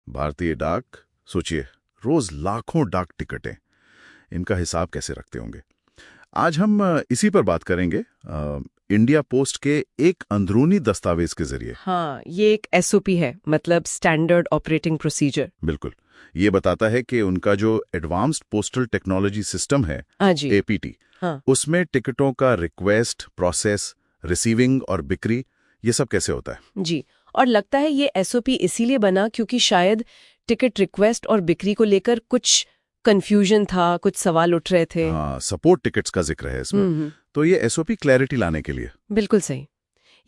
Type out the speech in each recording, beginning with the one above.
भारतीय डाक, सोचिए, रोज लाखों डाक टिकटें, इनका हिसाब कैसे रखते होंगे। आज हम इसी पर बात करेंगे, इंडिया पोस्ट के एक अंदरूनी दस्तावेज के जरिए। हाँ, ये एक एसओपी है, मतलब स्टैंडर्ड ऑपरेटिंग प्रोसीजर। बिल्कुल, ये बताता है कि उनका जो एडवांस्ड पोस्टल टेक्नोलॉजी सिस्टम है, हाँ जी। एपीटी, हाँ। उसमें टिकटों का रिक्वेस्ट, प्रोसेस, रिसीविंग और बिक्री, ये सब कैसे होता है। जी, और लगता है ये एसओपी इसीलिए बना क्योंकि शायद टिकट रिक्वेस्ट और बिक्री को लेकर कुछ कंफ्यूजन था, कुछ सवाल उठ रहे थे। हाँ, सपोर्ट टिकट्स का जिक्र है इसमें। तो ये एसओपी क्लैरिटी लाने के लिए। बिल्कुल सही।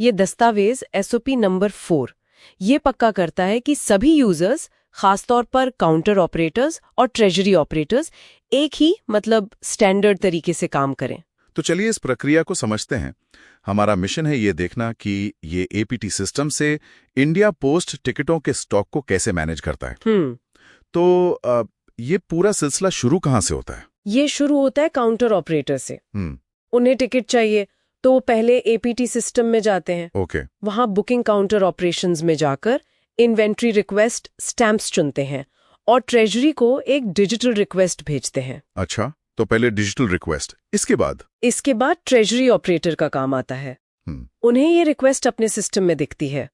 ये दस्तावेज एसओपी नंबर 4 ये पक्का करता है कि सभी यूजर्स, खासतौर पर काउंटर ऑपरेटर्स और ट्रेजरी ऑपरेटर्स, एक ही मतलब स्टैंडर्ड तरीके से काम करें। तो चलिए इस प्रक्रिया को समझते हैं। हमारा मिशन है ये देखना कि ये एपीटी सिस्टम से इंडिया पोस्ट टिकटों के स्टॉक को कैसे मैनेज करता है। तो ये पूरा सिलसिला शुरू कहाँ से होता है? ये शुरू होता है काउंटर ऑपरेटर से। उन्हें टिकट चाहिए तो वो पहले एपीटी सिस्टम में जाते हैं। ओके। वहां बुकिंग काउंटर ऑपरेशंस में जाकर इन्वेंट्री रिक्वेस्ट स्टैम्प्स चुनते हैं और ट्रेजरी को एक डिजिटल रिक्वेस्ट भेजते हैं। अच्छा, तो पहले डिजिटल रिक्वेस्ट, इसके बाद ट्रेजरी ऑपरेटर का काम आता है। उन्हें ये रिक्वेस्ट अपने सिस्टम में दिखती है।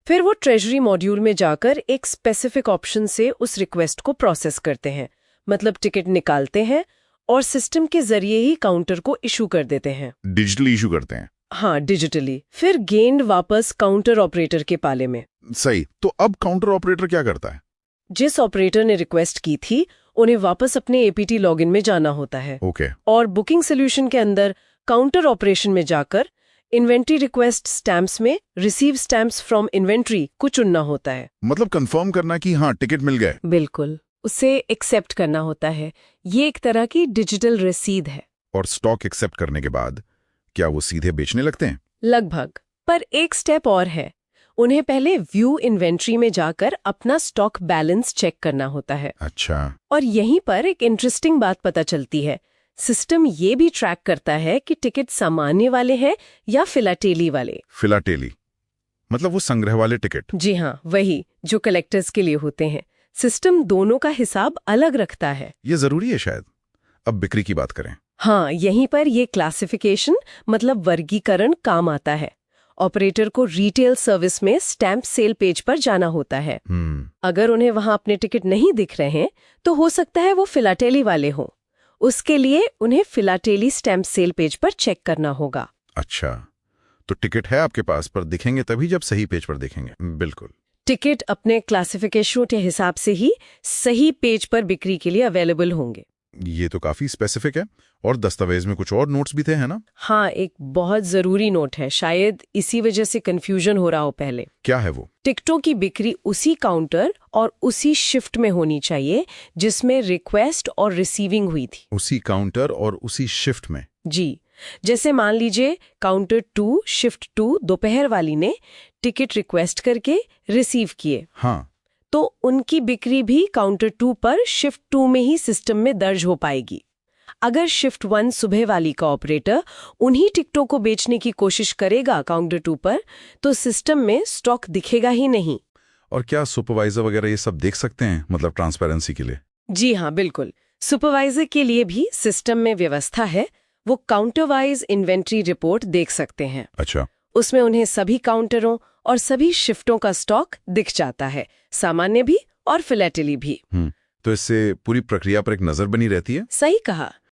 फिर वो ट्रेजरी मॉड्यूल में जाकर एक स्पेसिफिक ऑप्शन से उस रिक्वेस्ट को प्रोसेस करते हैं, मतलब टिकट निकालते हैं और सिस्टम के जरिए ही काउंटर को इशू कर देते हैं। डिजिटली इशू करते हैं? हाँ, डिजिटली। फिर गेंद वापस काउंटर ऑपरेटर के पाले में। सही। तो अब काउंटर ऑपरेटर क्या करता है? जिस ऑपरेटर ने रिक्वेस्ट की थी उन्हें वापस अपने एपीटी लॉगिन में जाना होता है। ओके। और बुकिंग सोल्यूशन के अंदर काउंटर ऑपरेशन में जाकर इन्वेंट्री रिक्वेस्ट स्टैम्प्स में रिसीव स्टैम्प्स फ्रॉम इन्वेंट्री को चुनना होता है। मतलब कंफर्म करना कि हाँ, टिकट मिल गए। बिल्कुल, उसे एक्सेप्ट करना होता है। ये एक तरह की डिजिटल रसीद है। और स्टॉक एक्सेप्ट करने के बाद क्या वो सीधे बेचने लगते हैं? लगभग, पर एक स्टेप और है। उन्हें पहले व्यू इन्वेंट्री में जाकर अपना स्टॉक बैलेंस चेक करना होता है। अच्छा। और यहीं पर एक इंटरेस्टिंग बात पता चलती है। सिस्टम ये भी ट्रैक करता है कि टिकट सामान्य वाले हैं या फिलाटेली वाले। फिलाटेली मतलब वो संग्रह वाले टिकट? जी हाँ, वही जो कलेक्टर्स के लिए होते हैं। सिस्टम दोनों का हिसाब अलग रखता है। ये जरूरी है शायद। अब बिक्री की बात करें। हाँ, यहीं पर ये क्लासिफिकेशन मतलब वर्गीकरण काम आता है। ऑपरेटर को रिटेल सर्विस में स्टैम्प सेल पेज पर जाना होता है। अगर उन्हें वहां अपने टिकट नहीं दिख रहे हैं तो हो सकता है वो फिलाटेली वाले हों। उसके लिए उन्हें फिलाटेली स्टैम्प सेल पेज पर चेक करना होगा। अच्छा, तो टिकट है आपके पास पर दिखेंगे तभी जब सही पेज पर दिखेंगे। बिल्कुल। टिकट अपने क्लासिफिकेशन के हिसाब से ही सही पेज पर बिक्री के लिए अवेलेबल होंगे। ये तो काफी स्पेसिफिक है। और दस्तावेज में कुछ और नोट्स भी थे, है ना? हाँ, एक बहुत जरूरी नोट है, शायद इसी वजह से कंफ्यूजन हो रहा हो पहले। क्या है वो? टिकटों की बिक्री उसी काउंटर और उसी शिफ्ट में होनी चाहिए जिसमें रिक्वेस्ट और रिसीविंग हुई थी। उसी काउंटर और उसी शिफ्ट में? जी, जैसे मान लीजिए काउंटर 2 शिफ्ट 2 दोपहर वाली ने टिकट रिक्वेस्ट करके रिसीव किए। हाँ, तो उनकी बिक्री भी काउंटर 2 पर शिफ्ट 2 में ही सिस्टम में दर्ज हो पाएगी। अगर शिफ्ट 1 सुबह वाली का ऑपरेटर उन्हीं टिकटों को बेचने की कोशिश करेगा काउंटर 2 पर, तो सिस्टम में स्टॉक दिखेगा ही नहीं। और क्या सुपरवाइजर वगैरह ये सब देख सकते हैं, मतलब ट्रांसपेरेंसी के लिए? जी हाँ, बिल्कुल। सुपरवाइजर के लिए भी सिस्टम में व्यवस्था है। वो काउंटर वाइज इन्वेंट्री रिपोर्ट देख सकते हैं। अच्छा। उसमें उन्हें सभी काउंटरों और सभी शिफ्टों का स्टॉक दिख जाता है, सामान्य भी और फिलेटली भी। तो इससे पूरी प्रक्रिया पर एक नजर बनी रहती है। सही कहा।